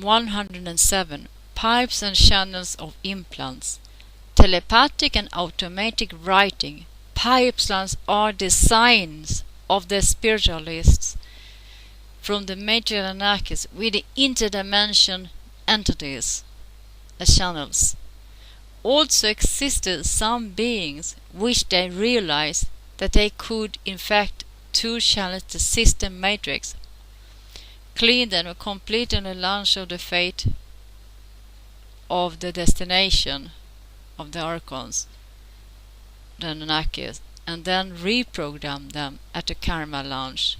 107. Pipes and channels of implants. Telepathic and automatic writing. Pipelines are the signs of the spiritualists from the major Anunnakis with the interdimension entities as channels. Also existed some beings which they realized that they could in fact two-channel the system matrix, clean them and complete the launch of the fate of the destination of the Archons, the Anunnakis, and then reprogram them at the karma launch.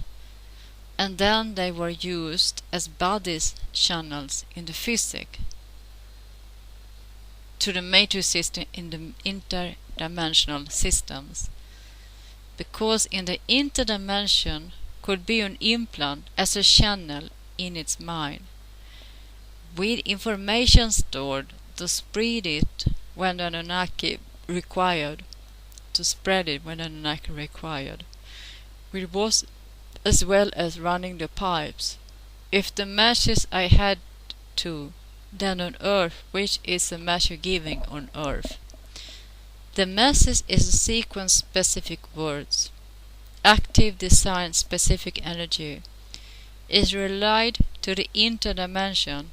And then they were used as bodies channels in the physics to the matrix system in the interdimensional systems. Because in the interdimension could be an implant as a channel in its mind, with information stored to spread it when the Anunnaki required, which was as well as running the pipes. If the message I had to, then on earth, which is the message giving on earth. The message is a sequence specific words, active design specific energy, is relied to the interdimension,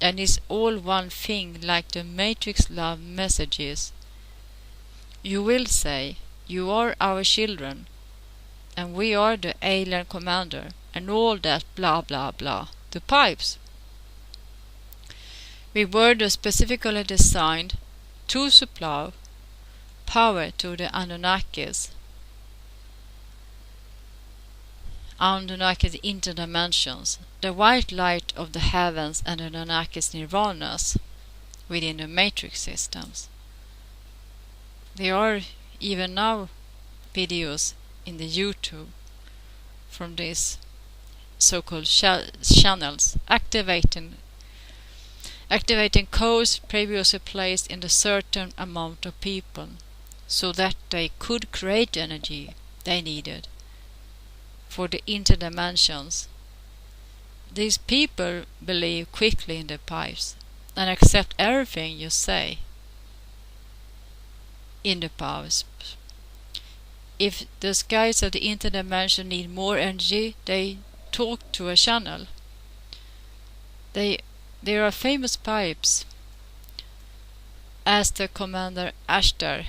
and is all one thing like the matrix love messages. You will say, you are our children, and we are the alien commander, and all that blah blah blah. The pipes. We were specifically designed to supply power to the Anunnakis interdimensions, the white light of the heavens and the Anunnakis nirvanas within the matrix systems. There are even now videos in the YouTube from these so-called channels activating codes previously placed in a certain amount of people so that they could create the energy they needed for the interdimensions. These people believe quickly in the pipes and accept everything you say in the pipes. If the guys of the interdimension need more energy, they talk to a channel. There are famous pipes, as the Commander Ashtar,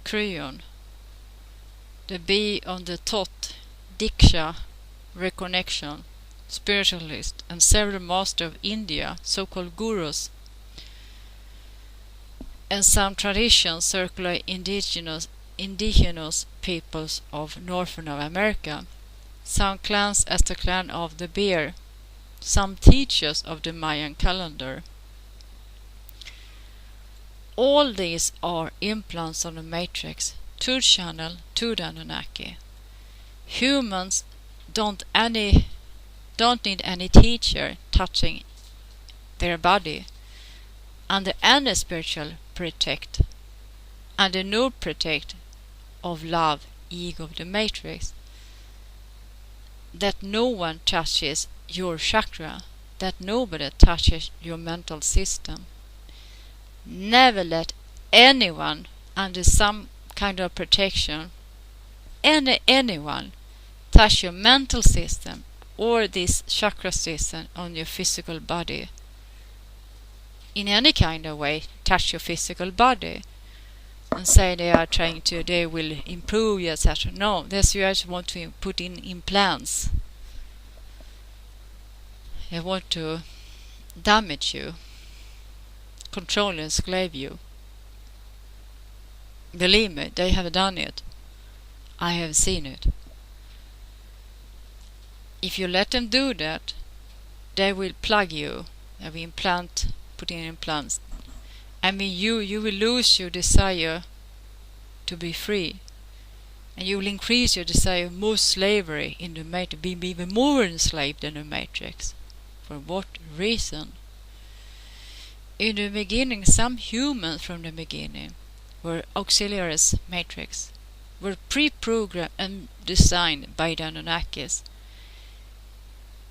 Kryon, the Bee on the Tot, Diksha, Reconnection, Spiritualist, and several masters of India, so-called gurus, and some traditions circular indigenous peoples of Northern America, some clans as the clan of the Bear, some teachers of the Mayan calendar. All these are implants on the matrix to channel to the Anunnaki. Humans don't need any teacher touching their body, under any spiritual protect, under no protect of love, ego of the matrix, that no one touches your chakra, that nobody touches your mental system. Never let anyone under some kind of protection, anyone, touch your mental system or this chakra system on your physical body. In any kind of way, touch your physical body and say they will improve you, etc. No, you just want to put in implants. They want to damage you, control and enslave you. Believe me, they have done it. I have seen it. If you let them do that, they will plug you. They will put in implants. I mean, you will lose your desire to be free, and you will increase your desire more slavery in the matrix, be even more enslaved in the matrix. For what reason? In the beginning, some humans from the beginning were auxiliaries matrix, were pre-programmed and designed by the Anunnakis.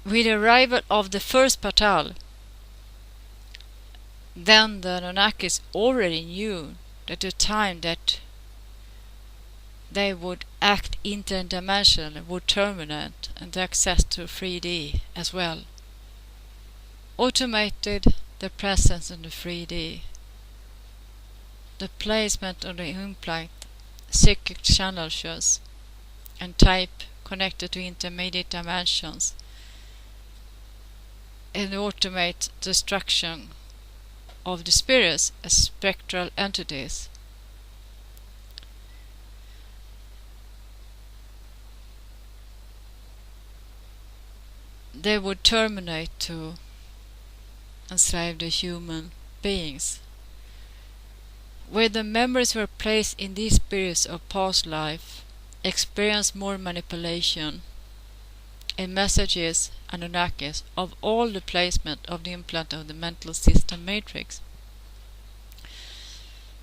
With the arrival of the first Patal, then the Anunnakis already knew that the time that they would act interdimensionally would terminate, and the access to 3D as well. Automated the presence in the 3D, the placement of the implant, cyclic channels, and type connected to intermediate dimensions, and automate destruction of the spirits as spectral entities. They would terminate to enslave the human beings. Where the memories were placed in these spirits of past life, experienced more manipulation and messages Anunnakis of all the placement of the implant of the mental system matrix.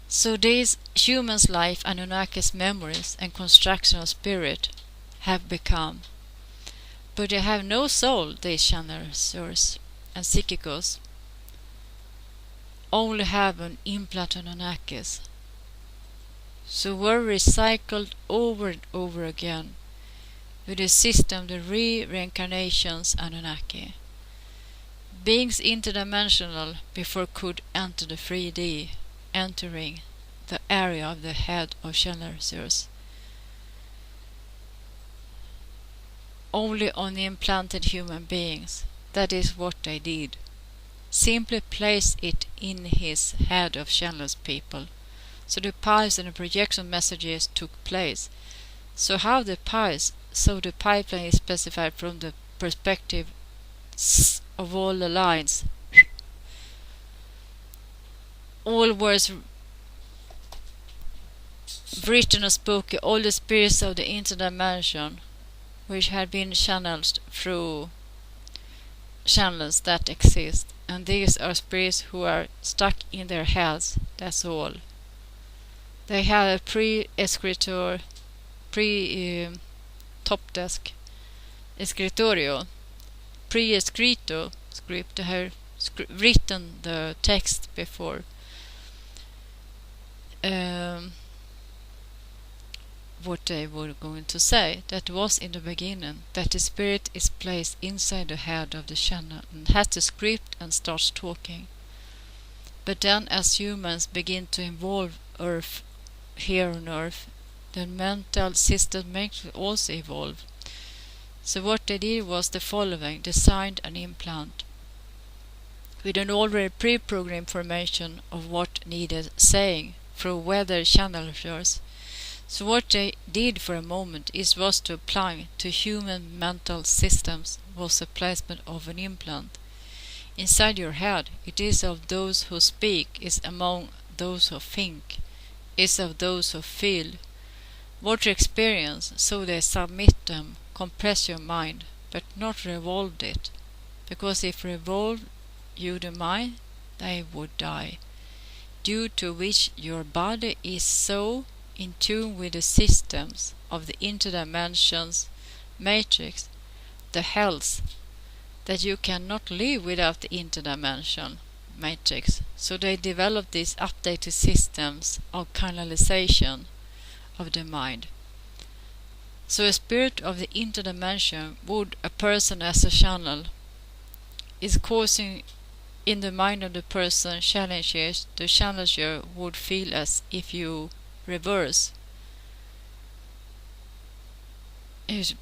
So these humans' life Anunnakis memories and construction of spirit have become, but they have no soul, these channelers and psychicos, only have an implant Anunnakis. So were recycled over and over again with the system the reincarnations Anunnaki. Beings interdimensional before could enter the 3D, entering the area of the head of channelers. Only on the implanted human beings. That is what they did. Simply place it in his head of channels people. So the pipes and the projection messages took place. So how the pipes? So the pipeline is specified from the perspective of all the lines. All words written or spoken, all the spirits of the interdimension, which had been channeled through channels that exist, and these are spirits who are stuck in their heads, that's all. They have a pre-escritor, top desk, escritorio, pre-escrito script. They have written the text before. What they were going to say, that was in the beginning, that the spirit is placed inside the head of the channel and has the script and starts talking. But then as humans begin to evolve Earth, here on Earth, the mental system makes it also evolve. So what they did was the following: designed an implant with an already pre-programmed information of what needed saying through weather channelers. So what they did for a moment was to apply to human mental systems was the placement of an implant inside your head. It is of those who speak, is among those who think, is of those who feel. What you experience, so they submit them, compress your mind, but not revolve it, because if revolve you the mind, they would die, due to which your body is so in tune with the systems of the interdimensions matrix, the health, that you cannot live without the interdimension matrix. So they developed these updated systems of canalization of the mind. So a spirit of the interdimension would a person as a channel is causing in the mind of the person challenges, the challenger would feel as if you reverse. It's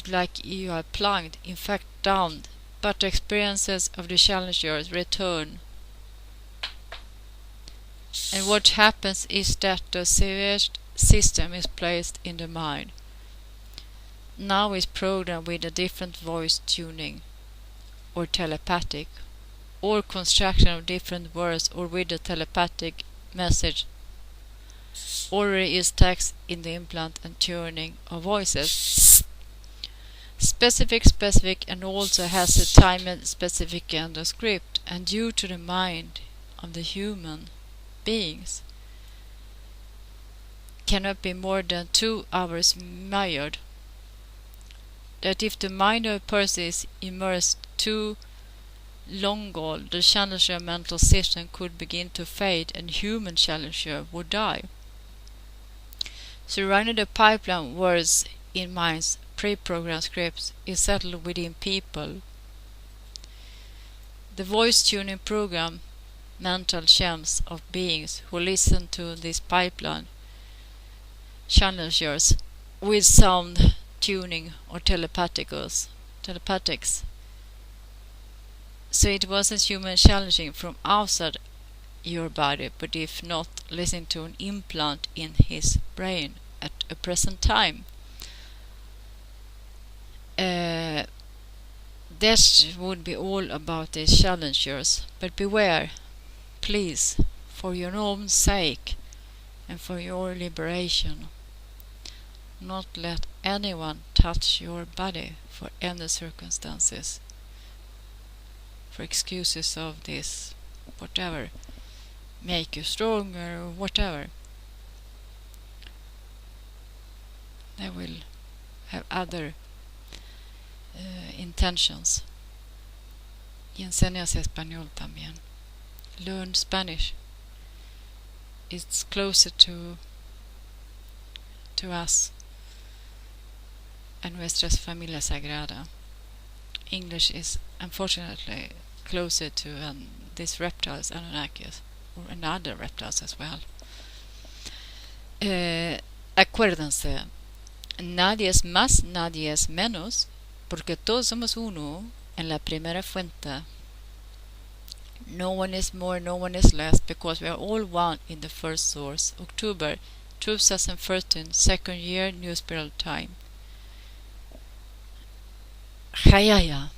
like you are plunged, in fact down, but the experiences of the challengers return. And what happens is that the system is placed in the mind. Now is programmed with a different voice tuning, or telepathic, or construction of different words, or with a telepathic message, or is text in the implant and tuning of voices. Specific, and also has a time and specific and a script, and due to the mind of the human beings cannot be more than 2 hours measured. that if the mind of a person is immersed too long ago, the challenger mental system could begin to fade and human challenger would die. So running the pipeline words in mind's pre-programmed scripts is settled within people. The voice tuning program mental gems of beings who listen to this pipeline challengers with sound tuning or telepathics. So it wasn't human challenging from outside your body, but if not listening to an implant in his brain at a present time. That would be all about these challengers, but beware, please, for your own sake and for your liberation. Not let anyone touch your body for any circumstances, for excuses of this, whatever, make you stronger or whatever. They will have other intentions. Y enseñas español también. Learn Spanish. It's closer to us and nuestras familias sagrada. English is unfortunately closer to these reptiles, Anunnakis, and other reptiles as well. Acuérdense, nadie es más, nadie es menos, porque todos somos uno en la primera fuente. No one is more, no one is less, because we are all one in the first source. October 2013, second year, New Spiral Time. Hayaya.